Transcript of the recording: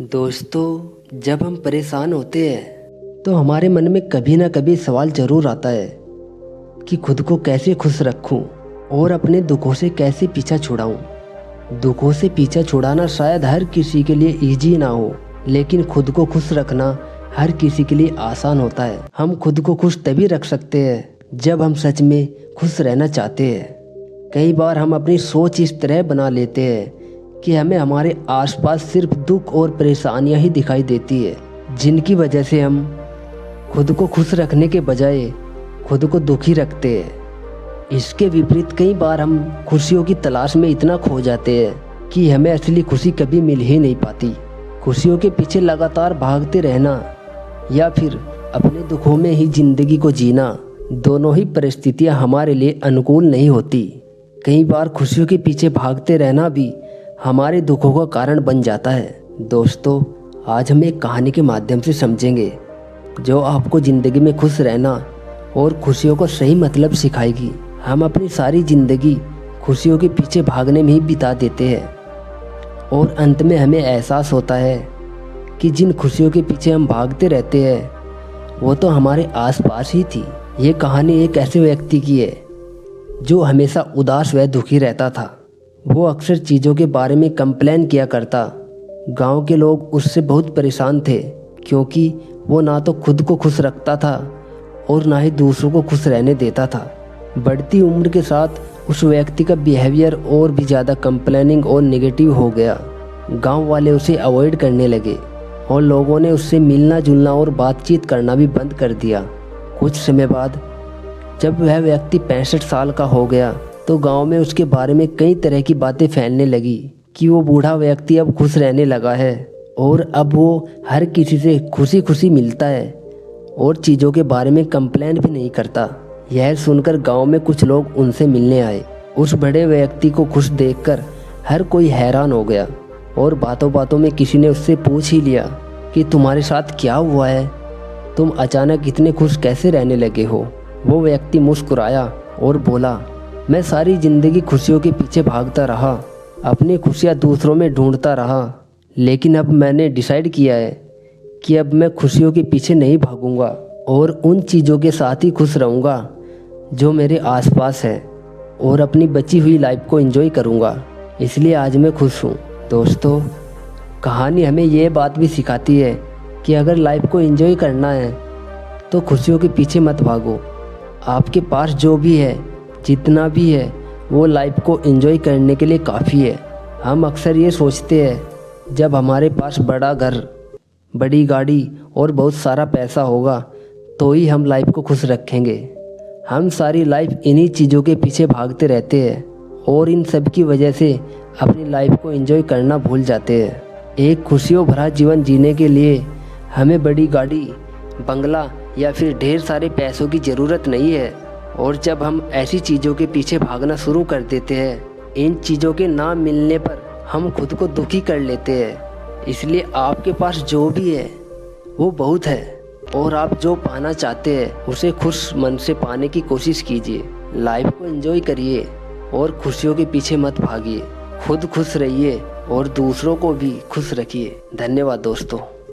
दोस्तों, जब हम परेशान होते हैं तो हमारे मन में कभी ना कभी सवाल ज़रूर आता है कि खुद को कैसे खुश रखूं और अपने दुखों से कैसे पीछा छुड़ाऊं। दुखों से पीछा छुड़ाना शायद हर किसी के लिए इजी ना हो, लेकिन खुद को खुश रखना हर किसी के लिए आसान होता है। हम खुद को खुश तभी रख सकते हैं जब हम सच में खुश रहना चाहते हैं। कई बार हम अपनी सोच इस तरह बना लेते हैं कि हमें हमारे आसपास सिर्फ दुख और परेशानियां ही दिखाई देती है, जिनकी वजह से हम खुद को खुश रखने के बजाय खुद को दुखी रखते हैं। इसके विपरीत कई बार हम खुशियों की तलाश में इतना खो जाते हैं कि हमें असली खुशी कभी मिल ही नहीं पाती। खुशियों के पीछे लगातार भागते रहना या फिर अपने दुखों में ही जिंदगी को जीना, दोनों ही परिस्थितियां हमारे लिए अनुकूल नहीं होती। कई बार खुशियों के पीछे भागते रहना भी हमारे दुखों का कारण बन जाता है। दोस्तों, आज हम एक कहानी के माध्यम से समझेंगे जो आपको ज़िंदगी में खुश रहना और खुशियों का सही मतलब सिखाएगी। हम अपनी सारी ज़िंदगी खुशियों के पीछे भागने में ही बिता देते हैं और अंत में हमें एहसास होता है कि जिन खुशियों के पीछे हम भागते रहते हैं वो तो हमारे आसपास ही थी। ये कहानी एक ऐसे व्यक्ति की है जो हमेशा उदास व दुखी रहता था। वो अक्सर चीज़ों के बारे में कंप्लेन किया करता। गांव के लोग उससे बहुत परेशान थे क्योंकि वो ना तो खुद को खुश रखता था और ना ही दूसरों को खुश रहने देता था। बढ़ती उम्र के साथ उस व्यक्ति का बिहेवियर और भी ज़्यादा कंप्लेनिंग और नेगेटिव हो गया। गांव वाले उसे अवॉइड करने लगे और लोगों ने उससे मिलना जुलना और बातचीत करना भी बंद कर दिया। कुछ समय बाद जब वह व्यक्ति 65 साल का हो गया तो गांव में उसके बारे में कई तरह की बातें फैलने लगी कि वो बूढ़ा व्यक्ति अब खुश रहने लगा है और अब वो हर किसी से खुशी खुशी मिलता है और चीज़ों के बारे में कंप्लेन भी नहीं करता। यह सुनकर गांव में कुछ लोग उनसे मिलने आए। उस बड़े व्यक्ति को खुश देखकर हर कोई हैरान हो गया और बातों बातों में किसी ने उससे पूछ ही लिया कि तुम्हारे साथ क्या हुआ है, तुम अचानक इतने खुश कैसे रहने लगे हो। वो व्यक्ति मुस्कुराया और बोला, मैं सारी ज़िंदगी खुशियों के पीछे भागता रहा, अपनी खुशियाँ दूसरों में ढूंढता रहा, लेकिन अब मैंने डिसाइड किया है कि अब मैं खुशियों के पीछे नहीं भागूंगा और उन चीज़ों के साथ ही खुश रहूँगा जो मेरे आसपास है और अपनी बची हुई लाइफ को एंजॉय करूँगा। इसलिए आज मैं खुश हूँ। दोस्तों, कहानी हमें ये बात भी सिखाती है कि अगर लाइफ को एंजॉय करना है तो खुशियों के पीछे मत भागो। आपके पास जो भी है, जितना भी है, वो लाइफ को एंजॉय करने के लिए काफ़ी है। हम अक्सर ये सोचते हैं जब हमारे पास बड़ा घर, बड़ी गाड़ी और बहुत सारा पैसा होगा तो ही हम लाइफ को खुश रखेंगे। हम सारी लाइफ इन्हीं चीज़ों के पीछे भागते रहते हैं और इन सब की वजह से अपनी लाइफ को एंजॉय करना भूल जाते हैं। एक खुशियों भरा जीवन जीने के लिए हमें बड़ी गाड़ी, बंगला या फिर ढेर सारे पैसों की ज़रूरत नहीं है। और जब हम ऐसी चीज़ों के पीछे भागना शुरू कर देते हैं, इन चीज़ों के ना मिलने पर हम खुद को दुखी कर लेते हैं। इसलिए आपके पास जो भी है वो बहुत है और आप जो पाना चाहते हैं उसे खुश मन से पाने की कोशिश कीजिए। लाइफ को एंजॉय करिए और खुशियों के पीछे मत भागिए। खुद खुश रहिए और दूसरों को भी खुश रखिए। धन्यवाद दोस्तों।